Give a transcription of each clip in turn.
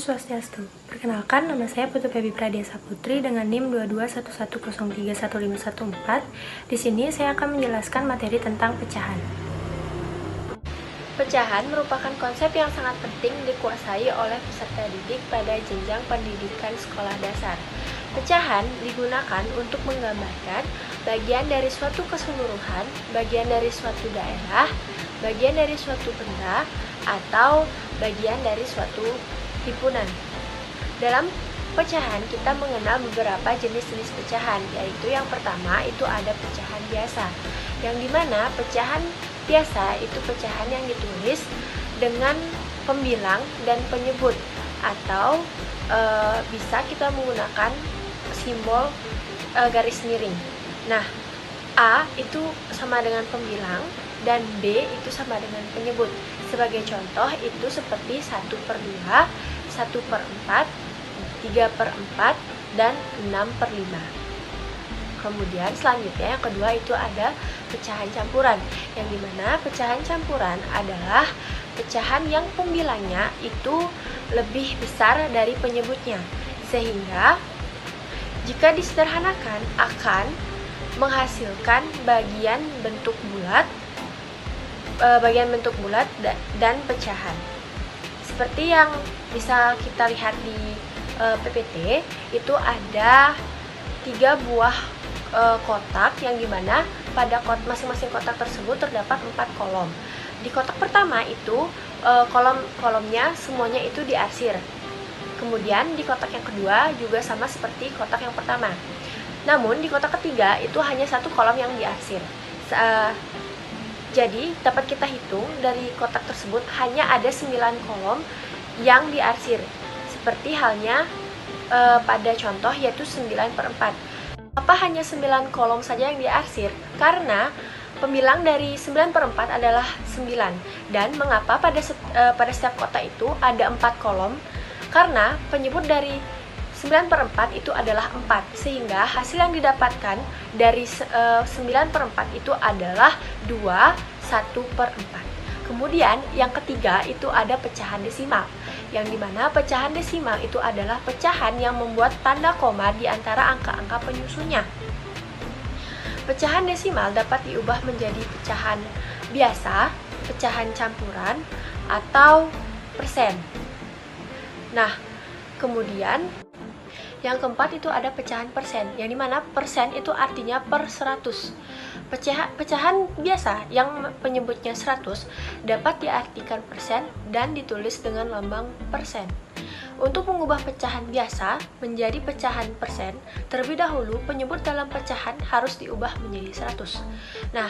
Swastiastu. Perkenalkan, nama saya Putu Febi Pradesa Putri dengan NIM 2211031514. Di sini saya akan menjelaskan materi tentang pecahan. Pecahan merupakan konsep yang sangat penting dikuasai oleh peserta didik pada jenjang pendidikan sekolah dasar. Pecahan digunakan untuk menggambarkan bagian dari suatu keseluruhan, bagian dari suatu daerah, bagian dari suatu benda, atau bagian dari suatu himpunan. Dalam pecahan kita mengenal beberapa jenis-jenis pecahan, yaitu yang pertama itu ada pecahan biasa, yang dimana pecahan biasa itu pecahan yang ditulis dengan pembilang dan penyebut, atau bisa kita menggunakan simbol garis miring. Nah, A itu sama dengan pembilang dan B itu sama dengan penyebut. Sebagai contoh itu seperti 1/2, 1/4, 3/4, dan 6/5. Kemudian selanjutnya yang kedua itu ada pecahan campuran, yang dimana pecahan campuran adalah pecahan yang pembilangnya itu lebih besar dari penyebutnya, sehingga jika disederhanakan akan menghasilkan bagian bentuk bulat dan pecahan. Seperti yang bisa kita lihat di PPT, itu ada 3 buah kotak, yang dimana pada masing-masing kotak tersebut terdapat 4 kolom. Di kotak pertama itu kolom-kolomnya semuanya itu diarsir. Kemudian di kotak yang kedua juga sama seperti kotak yang pertama. Namun di kotak ketiga itu hanya 1 kolom yang diarsir. Jadi dapat kita hitung dari kotak tersebut hanya ada 9 kolom yang diarsir. Seperti halnya pada contoh yaitu 9/4. Apa hanya 9 kolom saja yang diarsir? Karena pembilang dari 9/4 adalah 9. Dan mengapa pada setiap kotak itu ada 4 kolom? Karena penyebut dari 9/4 itu adalah 4, sehingga hasil yang didapatkan dari 9/4 itu adalah 2, 1/4. Kemudian yang ketiga itu ada pecahan desimal, yang dimana pecahan desimal itu adalah pecahan yang membuat tanda koma di antara angka-angka penyusunnya. Pecahan desimal dapat diubah menjadi pecahan biasa, pecahan campuran, atau persen. Nah, kemudian yang keempat itu ada pecahan persen, yang dimana persen itu artinya per 100. Pecahan biasa yang penyebutnya 100 dapat diartikan persen dan ditulis dengan lambang persen. Untuk mengubah pecahan biasa menjadi pecahan persen, terlebih dahulu penyebut dalam pecahan harus diubah menjadi 100. Nah,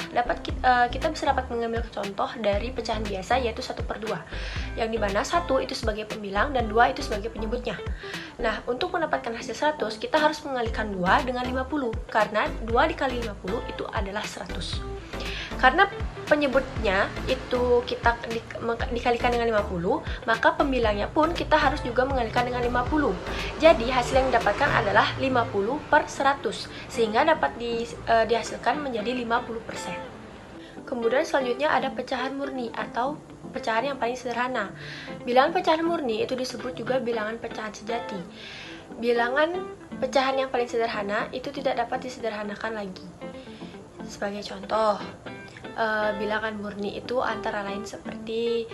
kita bisa dapat mengambil contoh dari pecahan biasa yaitu 1/2, yang dimana 1 itu sebagai pembilang dan 2 itu sebagai penyebutnya. Nah, untuk mendapatkan hasil 100, kita harus mengalikan 2 dengan 50, karena 2 dikali 50 itu adalah 100. Karena penyebutnya itu kita dikalikan dengan 50, maka pembilangnya pun kita harus juga mengalikan dengan 50. Jadi hasil yang didapatkan adalah 50/100, sehingga dapat dihasilkan menjadi 50%. Kemudian selanjutnya ada pecahan murni atau pecahan yang paling sederhana. Bilangan pecahan murni itu disebut juga bilangan pecahan sejati. Bilangan pecahan yang paling sederhana itu tidak dapat disederhanakan lagi. Sebagai contoh, bilangan murni itu antara lain seperti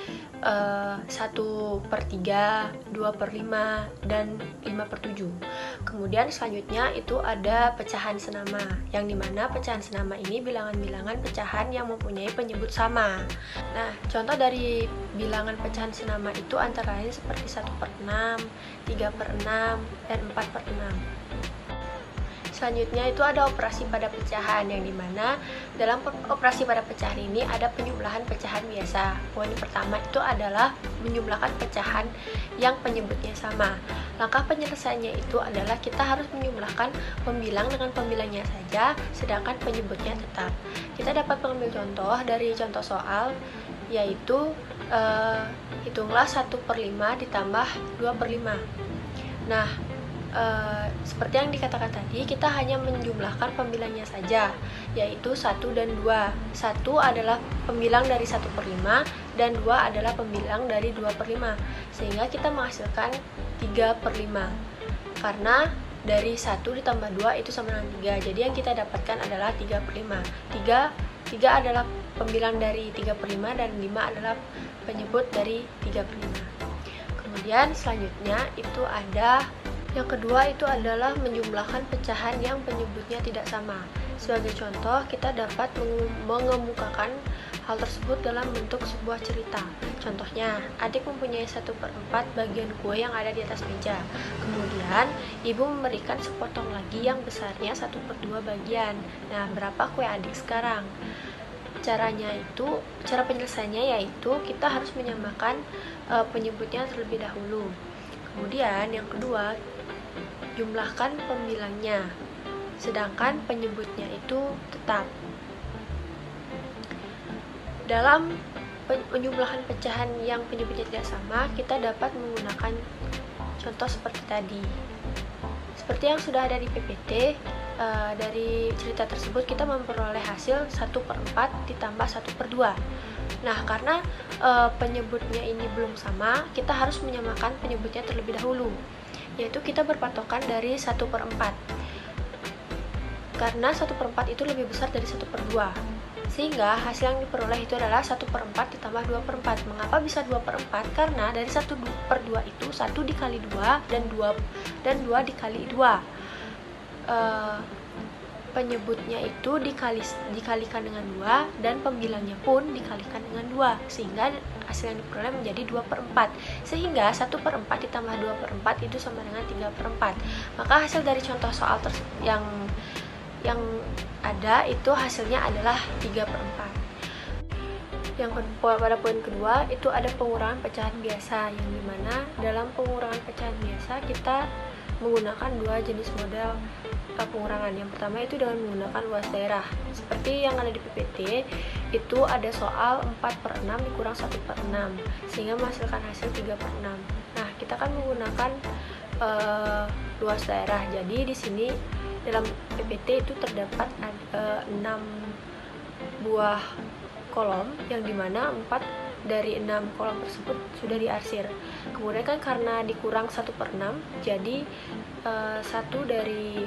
1/3, 2/5, dan 5/7. Kemudian selanjutnya itu ada pecahan senama, yang dimana pecahan senama ini bilangan-bilangan pecahan yang mempunyai penyebut sama. Nah, contoh dari bilangan pecahan senama itu antara lain seperti 1/6, 3/6, dan 4/6. Selanjutnya itu ada operasi pada pecahan, yang dimana dalam operasi pada pecahan ini ada penjumlahan pecahan biasa. Poin pertama itu adalah menjumlahkan pecahan yang penyebutnya sama. Langkah penyelesaiannya itu adalah kita harus menjumlahkan pembilang dengan pembilangnya saja, sedangkan penyebutnya tetap. Kita dapat mengambil contoh dari contoh soal, yaitu hitunglah 1/5 ditambah 2/5. Nah, seperti yang dikatakan tadi, kita hanya menjumlahkan pembilangnya saja, yaitu 1 dan 2. 1 adalah pembilang dari 1/5 dan 2 adalah pembilang dari 2/5, sehingga kita menghasilkan 3/5. Karena dari 1 ditambah 2 itu sama dengan 3, jadi yang kita dapatkan adalah 3/5. 3 adalah pembilang dari 3/5 dan 5 adalah penyebut dari 3/5. Kemudian selanjutnya itu ada yang kedua, itu adalah menjumlahkan pecahan yang penyebutnya tidak sama. Sebagai contoh, kita dapat mengemukakan hal tersebut dalam bentuk sebuah cerita. Contohnya, adik mempunyai 1/4 bagian kue yang ada di atas meja. Kemudian, ibu memberikan sepotong lagi yang besarnya 1/2 bagian. Nah, berapa kue adik sekarang? Cara penyelesaiannya yaitu kita harus menyamakan penyebutnya terlebih dahulu. Kemudian yang kedua, jumlahkan pembilangnya, sedangkan penyebutnya itu tetap. Dalam penjumlahan pecahan yang penyebutnya tidak sama, kita dapat menggunakan contoh seperti tadi. Seperti yang sudah ada di PPT, dari cerita tersebut kita memperoleh hasil 1/4 ditambah 1/2. Nah, karena penyebutnya ini belum sama, kita harus menyamakan penyebutnya terlebih dahulu, yaitu kita berpatokan dari 1/4. Karena 1/4 itu lebih besar dari 1/2, sehingga hasil yang diperoleh itu adalah 1/4 ditambah 2/4. Mengapa bisa 2/4? Karena dari 1/2 itu 1 dikali 2 dan 2 dikali 2. Penyebutnya itu dikalikan dengan 2 dan pembilangnya pun dikalikan dengan 2, sehingga hasil yang diperoleh menjadi 2/4. Sehingga 1/4 ditambah 2/4 itu sama dengan 3/4. Maka hasil dari contoh soal yang ada itu hasilnya adalah 3/4. Pada poin kedua itu ada pengurangan pecahan biasa, yang dimana dalam pengurangan pecahan biasa kita menggunakan 2 jenis model pengurangan. Yang pertama itu dengan menggunakan luas daerah. Seperti yang ada di PPT, itu ada soal 4/6 dikurang 1/6, sehingga menghasilkan hasil 3/6. Nah, kita kan menggunakan luas daerah. Jadi di sini dalam PPT itu terdapat 6 buah kolom, yang dimana 4 dari 6 kolom tersebut sudah diarsir. Kemudian kan karena dikurang 1/6, jadi 1 dari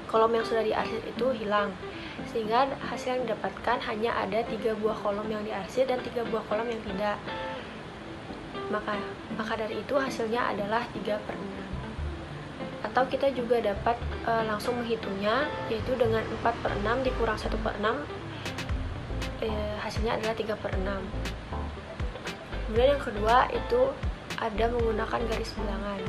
kolom yang sudah diarsir itu hilang, sehingga hasil yang didapatkan hanya ada 3 buah kolom yang diarsir dan 3 buah kolom yang tidak. Maka dari itu hasilnya adalah 3/6. Atau kita juga dapat langsung menghitungnya, yaitu dengan 4/6 dikurang 1/6, hasilnya adalah 3/6. Kemudian yang kedua itu ada menggunakan garis bilangan.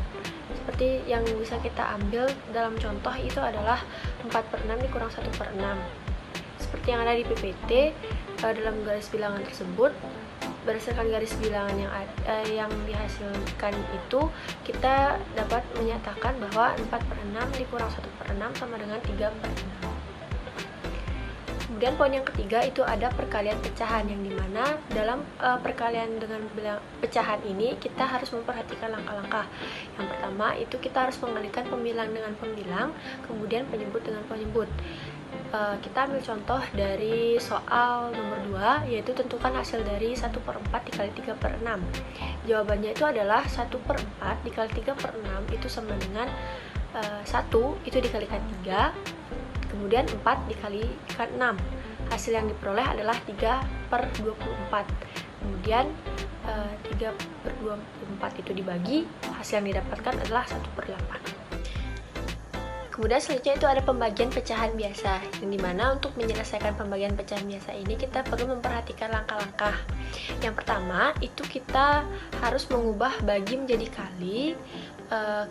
Seperti yang bisa kita ambil dalam contoh itu adalah 4/6 dikurang 1/6. Seperti yang ada di PPT, dalam garis bilangan tersebut, berdasarkan garis bilangan yang dihasilkan itu, kita dapat menyatakan bahwa 4/6 dikurang 1/6 sama dengan 3/6. Kemudian poin yang ketiga itu ada perkalian pecahan, yang dimana dalam perkalian dengan pecahan ini kita harus memperhatikan langkah-langkah. Yang pertama itu kita harus mengalikan pembilang dengan pembilang, kemudian penyebut dengan penyebut. Kita ambil contoh dari soal nomor 2, yaitu tentukan hasil dari 1/4 dikali 3/6. Jawabannya itu adalah 1/4 dikali 3/6 itu sama dengan 1 itu dikalikan 3, kemudian 4 dikalikan 6. Hasil yang diperoleh adalah 3/24. Kemudian 3/24 itu dibagi, hasil yang didapatkan adalah 1/8. Kemudian selanjutnya itu ada pembagian pecahan biasa, yang dimana untuk menyelesaikan pembagian pecahan biasa ini kita perlu memperhatikan langkah-langkah. Yang pertama itu kita harus mengubah bagi menjadi kali,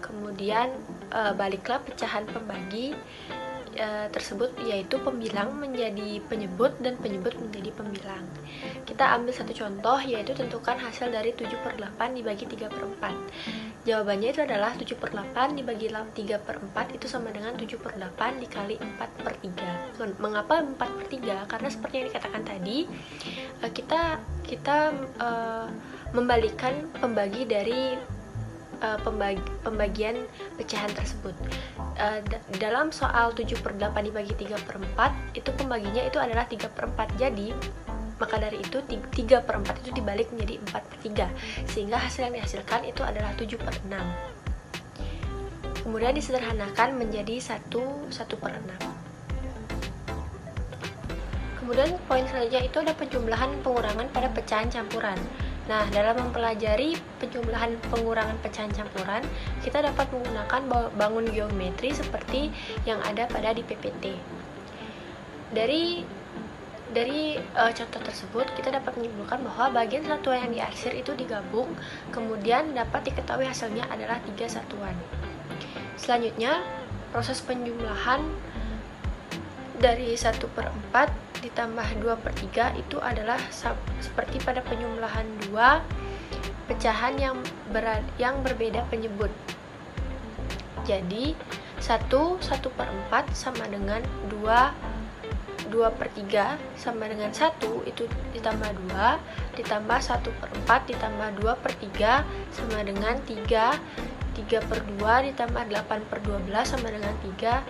kemudian baliklah pecahan pembagi tersebut, yaitu pembilang menjadi penyebut dan penyebut menjadi pembilang. Kita ambil satu contoh, yaitu tentukan hasil dari 7/8 dibagi 3/4. Jawabannya itu adalah 7/8 dibagi 3/4 itu sama dengan 7/8 dikali 4/3. Mengapa 4/3? Karena seperti yang dikatakan tadi, kita membalikkan pembagi dari pembagian pecahan tersebut. Dalam soal 7/8 dibagi 3/4 itu pembaginya itu adalah 3/4. Jadi maka dari itu 3/4 itu dibalik menjadi 4/3, sehingga hasil yang dihasilkan itu adalah 7/6. Kemudian disederhanakan menjadi 1/6. Kemudian poin selanjutnya itu ada penjumlahan pengurangan pada pecahan campuran. Nah, dalam mempelajari penjumlahan pengurangan pecahan campuran, kita dapat menggunakan bangun geometri seperti yang ada pada di PPT. Dari contoh tersebut, kita dapat menyimpulkan bahwa bagian satuan yang diarsir itu digabung, kemudian dapat diketahui hasilnya adalah 3 satuan. Selanjutnya, proses penjumlahan dari 1/4 ditambah 2/3 itu adalah seperti pada penjumlahan 2 pecahan yang berbeda penyebut. Jadi 1/4 sama dengan 2/3 sama dengan 1 itu ditambah 2 ditambah 1/4 ditambah 2/3 sama dengan 3/2 ditambah 8/12 sama dengan 3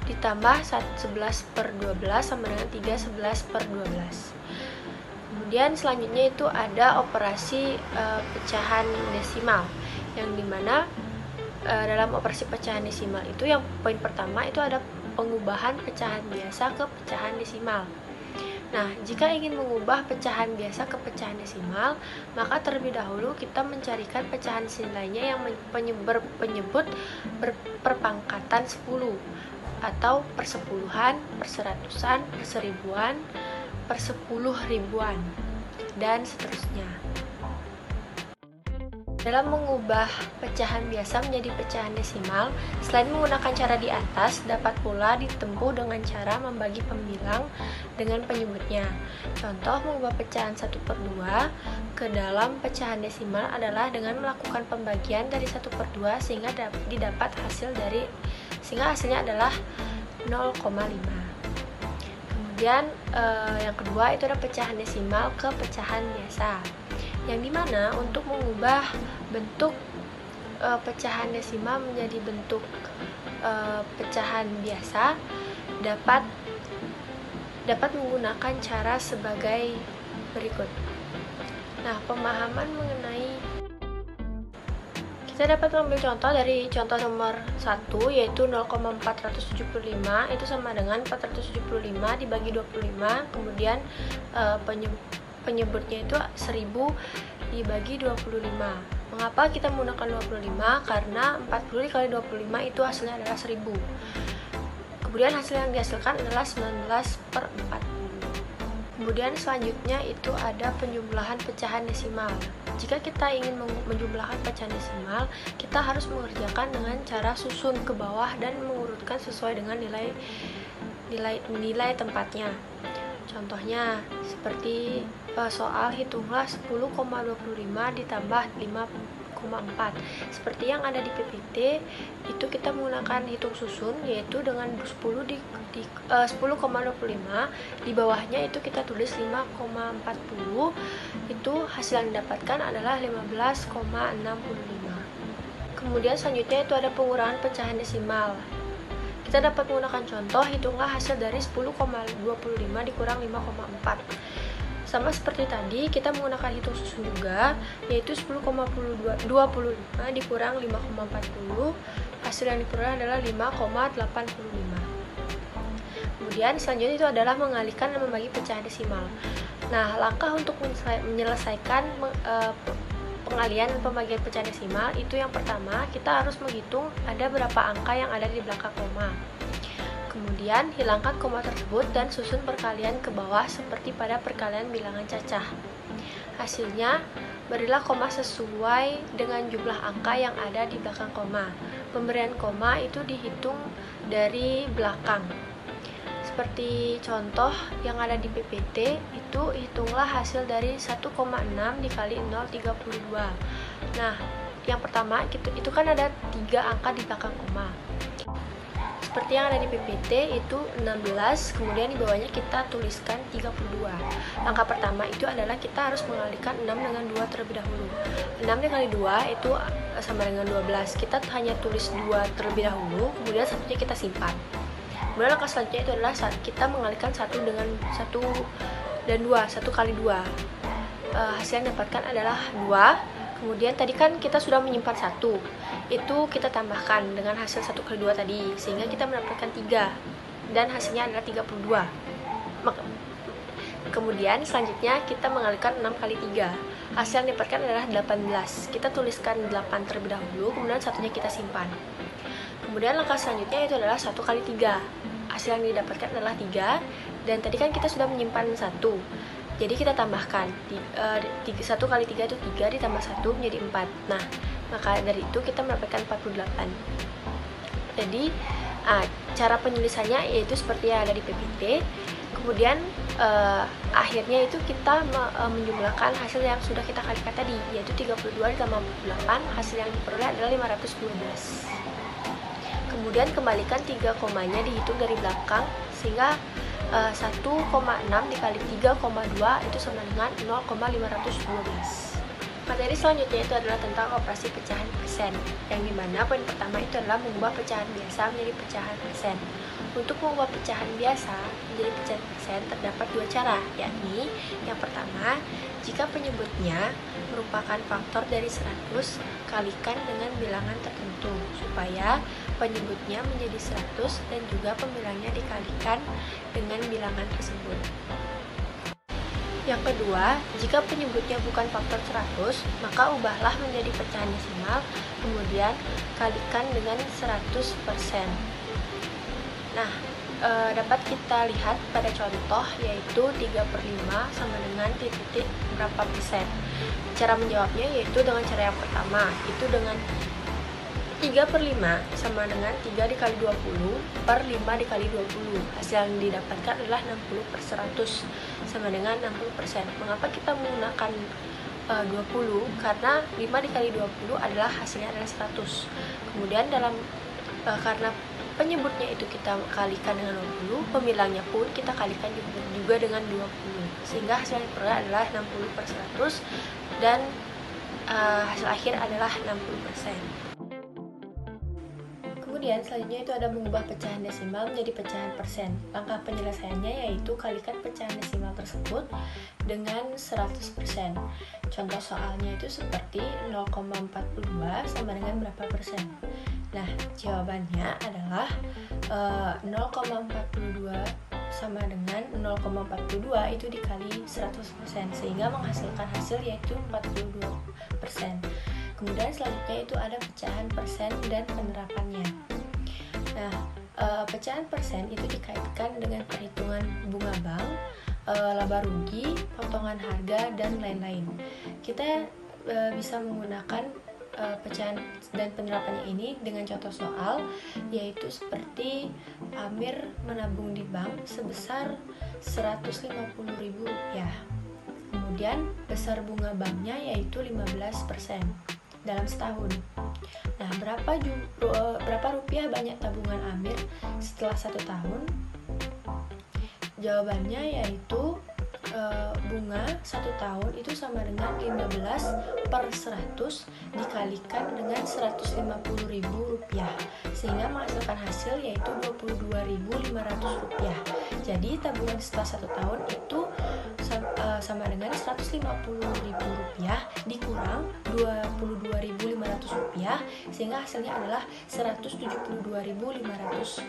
ditambah 11/12 sama dengan 3/11/12. Kemudian selanjutnya itu ada operasi pecahan desimal, yang dimana dalam operasi pecahan desimal itu yang poin pertama itu ada pengubahan pecahan biasa ke pecahan desimal. Nah, jika ingin mengubah pecahan biasa ke pecahan desimal, maka terlebih dahulu kita mencarikan pecahan lainnya yang penyebut perpangkatan 10 atau persepuluhan, perseratusan, perseribuan, persepuluh ribuan, dan seterusnya. Dalam mengubah pecahan biasa menjadi pecahan desimal, selain menggunakan cara di atas, dapat pula ditempuh dengan cara membagi pembilang dengan penyebutnya. Contoh mengubah pecahan 1/2 ke dalam pecahan desimal adalah dengan melakukan pembagian dari 1/2 sehingga hasilnya adalah 0,5. Kemudian yang kedua itu ada pecahan desimal ke pecahan biasa, yang dimana untuk mengubah bentuk pecahan desimal menjadi bentuk pecahan biasa dapat menggunakan cara sebagai berikut. Nah, pemahaman mengenai kita dapat mengambil contoh dari contoh nomor 1, yaitu 0,475 itu sama dengan 475 dibagi 25, kemudian penyebutnya itu 1000 dibagi 25. Mengapa kita menggunakan 25? Karena 40 dikali 25 itu hasilnya adalah 1000. Kemudian hasil yang dihasilkan adalah 19/40. Kemudian selanjutnya itu ada penjumlahan pecahan desimal. Jika kita ingin menjumlahkan pecahan desimal, kita harus mengerjakan dengan cara susun ke bawah dan mengurutkan sesuai dengan nilai tempatnya. Contohnya seperti soal hitunglah 10,25 ditambah 5,4. Seperti yang ada di PPT, itu kita menggunakan hitung susun, yaitu dengan 10,25 di bawahnya itu kita tulis 5,40. Itu hasil yang didapatkan adalah 15,65. Kemudian selanjutnya itu ada pengurangan pecahan desimal. Kita dapat menggunakan contoh, hitunglah hasil dari 10,25 dikurang 5,4. Sama seperti tadi, kita menggunakan hitung susun juga, yaitu 10,25 dikurang 5,40. Hasil yang diperoleh adalah 5,85. Kemudian selanjutnya itu adalah mengalihkan dan membagi pecahan desimal. Nah, langkah untuk menyelesaikan pengalihan dan pembagian pecahan desimal itu yang pertama, kita harus menghitung ada berapa angka yang ada di belakang koma. Kemudian hilangkan koma tersebut dan susun perkalian ke bawah seperti pada perkalian bilangan cacah. Hasilnya, berilah koma sesuai dengan jumlah angka yang ada di belakang koma. Pemberian koma itu dihitung dari belakang. Seperti contoh yang ada di PPT, itu hitunglah hasil dari 1,6 dikali 0,32. Nah, yang pertama itu kan ada 3 angka di belakang koma. Seperti yang ada di PPT itu 16, kemudian di bawahnya kita tuliskan 32. Langkah pertama itu adalah kita harus mengalihkan 6 dengan 2 terlebih dahulu. 6 dikali 2 itu sama dengan 12. Kita hanya tulis 2 terlebih dahulu, kemudian satunya kita simpan. Kemudian langkah selanjutnya itu adalah saat kita mengalihkan 1 dengan 1 dan 2, 1 kali 2. Hasil yang dapatkan adalah 2. Kemudian tadi kan kita sudah menyimpan 1, itu kita tambahkan dengan hasil 1 kali 2 tadi, sehingga kita mendapatkan 3, dan hasilnya adalah 32. Kemudian selanjutnya kita mengalihkan 6 kali 3, hasil yang didapatkan adalah 18. Kita tuliskan 8 terlebih dahulu, kemudian satunya kita simpan. Kemudian langkah selanjutnya itu adalah 1 kali 3, hasil yang didapatkan adalah 3, dan tadi kan kita sudah menyimpan 1, jadi kita tambahkan 1 kali 3 itu 3, ditambah 1 menjadi 4. Nah, maka dari itu kita mendapatkan 48. Jadi cara penulisannya yaitu seperti yang ada di PPT. Kemudian akhirnya itu kita menjumlahkan hasil yang sudah kita kalikan tadi, yaitu 32 ditambah 48, hasil yang diperoleh adalah 512. Kemudian kembalikan 3 komanya dihitung dari belakang, sehingga 1,6 dikali 3,2 itu sama dengan 0,512. Materi selanjutnya itu adalah tentang operasi pecahan persen, yang dimana poin pertama itu adalah mengubah pecahan biasa menjadi pecahan persen. Untuk mengubah pecahan biasa menjadi pecahan persen terdapat 2 cara, yakni yang pertama, jika penyebutnya merupakan faktor dari 100, kalikan dengan bilangan tertentu supaya penyebutnya menjadi 100 dan juga pembilangnya dikalikan dengan bilangan tersebut. Yang kedua, jika penyebutnya bukan faktor 100, maka ubahlah menjadi pecahan desimal, kemudian kalikan dengan 100%. Nah, dapat kita lihat pada contoh, yaitu 3/5 sama dengan titik berapa persen. Cara menjawabnya yaitu dengan cara yang pertama, itu dengan 3/5 sama dengan 3 dikali 20 per 5 dikali 20. Hasil yang didapatkan adalah 60/100 sama dengan 60%. Mengapa kita menggunakan 20? Karena 5 dikali 20 adalah hasilnya adalah 100. Kemudian karena penyebutnya itu kita kalikan dengan 20, pembilangnya pun kita kalikan juga dengan 20. Sehingga hasil yang diperoleh adalah 60/100 dan hasil akhir adalah 60%. Kemudian selanjutnya itu ada mengubah pecahan desimal menjadi pecahan persen. Langkah penyelesaiannya yaitu kalikan pecahan desimal tersebut dengan 100%. Contoh soalnya itu seperti 0,42 sama dengan berapa persen. Nah, jawabannya adalah 0,42 sama dengan 0,42 itu dikali 100%, sehingga menghasilkan hasil yaitu 42%. Kemudian selanjutnya itu ada pecahan persen dan penerapannya. Nah, pecahan persen itu dikaitkan dengan perhitungan bunga bank, laba rugi, potongan harga, dan lain-lain. Kita bisa menggunakan pecahan dan penerapannya ini dengan contoh soal, yaitu seperti Amir menabung di bank sebesar Rp150.000. Kemudian besar bunga banknya yaitu 15% dalam setahun. Nah, berapa rupiah banyak tabungan Amir setelah 1 tahun? Jawabannya yaitu bunga 1 tahun itu sama dengan 15/100 dikalikan dengan Rp150.000, sehingga menghasilkan hasil yaitu Rp22.500. Jadi tabungan setelah 1 tahun itu sama dengan Rp150.000 dikurang Rp22.500, sehingga hasilnya adalah Rp172.500.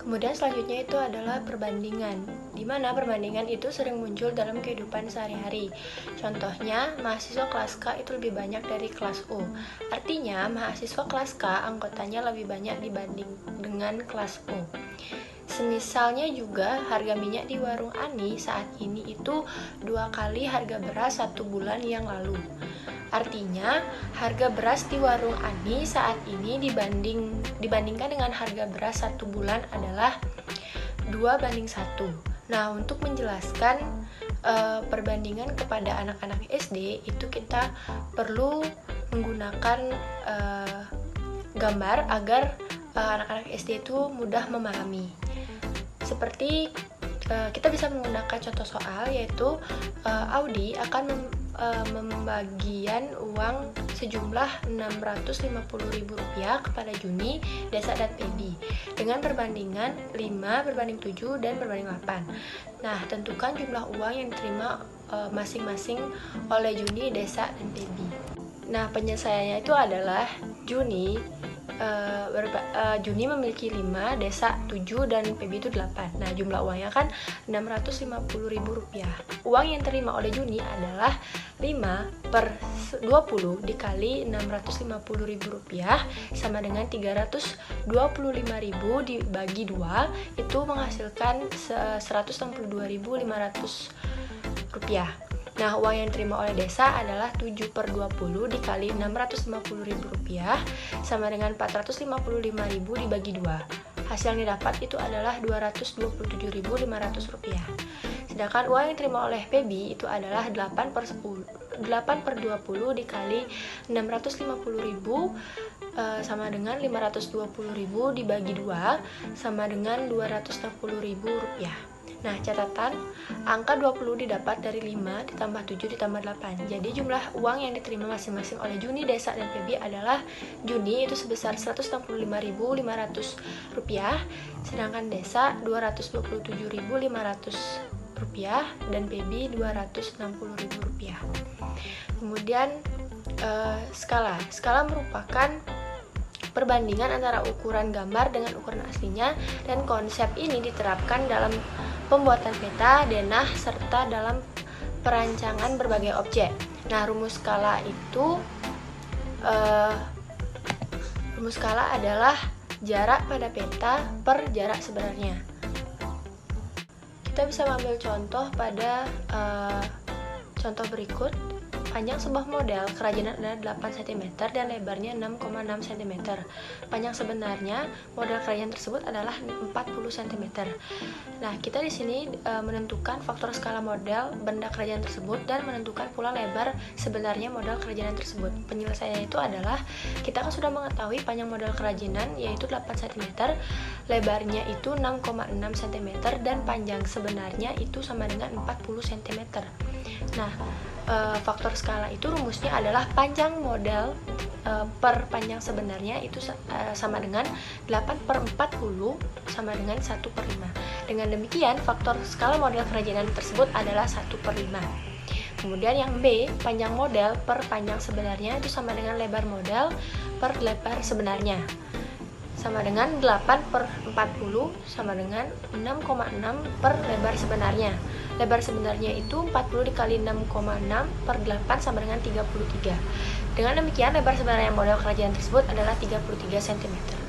Kemudian selanjutnya itu adalah perbandingan, di mana perbandingan itu sering muncul dalam kehidupan sehari-hari. Contohnya, mahasiswa kelas K itu lebih banyak dari kelas U. Artinya, mahasiswa kelas K anggotanya lebih banyak dibanding dengan kelas U. Semisalnya juga harga minyak di warung Ani saat ini itu 2 kali harga beras 1 bulan yang lalu. Artinya, harga beras di warung Ani saat ini dibandingkan dengan harga beras 1 bulan adalah 2:1. Nah, untuk menjelaskan perbandingan kepada anak-anak SD, itu kita perlu menggunakan gambar agar anak-anak SD itu mudah memahami. Seperti kita bisa menggunakan contoh soal, yaitu Audi akan membagian uang sejumlah Rp650.000 kepada Juni, Desa, dan Pebi dengan perbandingan 5 berbanding 7 dan berbanding 8. Nah, tentukan jumlah uang yang diterima masing-masing oleh Juni, Desa, dan Pebi. Nah, penyelesaiannya itu adalah Juni memiliki 5, Desa 7, dan Pebi itu 8. Nah, jumlah uangnya kan Rp650.000. Uang yang terima oleh Juni adalah 5/20 dikali Rp650.000 sama dengan Rp325.000 dibagi 2, itu menghasilkan Rp162.500. Nah, uang yang diterima oleh desa adalah 7/20 dikali Rp650.000 sama dengan Rp455.000 dibagi 2. Hasil yang didapat itu adalah Rp227.500. Sedangkan uang yang diterima oleh Pebi itu adalah 8/20 dikali Rp650.000 sama dengan Rp520.000 dibagi 2 sama dengan Rp260.000. Nah, catatan, angka 20 didapat dari 5 ditambah 7 ditambah 8. Jadi jumlah uang yang diterima masing-masing oleh Juni, Desa, dan Pebi adalah Juni itu sebesar Rp165.500, sedangkan Desa Rp227.500 dan Pebi Rp260.000. Kemudian skala merupakan perbandingan antara ukuran gambar dengan ukuran aslinya, dan konsep ini diterapkan dalam pembuatan peta, denah, serta dalam perancangan berbagai objek. Nah, rumus skala adalah jarak pada peta per jarak sebenarnya. Kita bisa mengambil contoh pada contoh berikut. Panjang sebuah model kerajinan adalah 8 cm dan lebarnya 6,6 cm. Panjang sebenarnya model kerajinan tersebut adalah 40 cm. Nah, kita di sini menentukan faktor skala model benda kerajinan tersebut dan menentukan pula lebar sebenarnya model kerajinan tersebut. Penyelesaiannya itu adalah kita kan sudah mengetahui panjang model kerajinan yaitu 8 cm, lebarnya itu 6,6 cm dan panjang sebenarnya itu sama dengan 40 cm. Nah, faktor skala itu rumusnya adalah panjang model per panjang sebenarnya itu sama dengan 8/40 sama dengan 1/5. Dengan demikian, faktor skala model kerajinan tersebut /1/5. Kemudian yang B, panjang model per panjang sebenarnya itu sama dengan lebar model per lebar sebenarnya, sama dengan 8/40 sama dengan 6,6 per lebar sebenarnya. Lebar sebenarnya itu 40 dikali 6,6 per 8 sama dengan 33. Dengan demikian, lebar sebenarnya model kerajinan tersebut adalah 33 cm.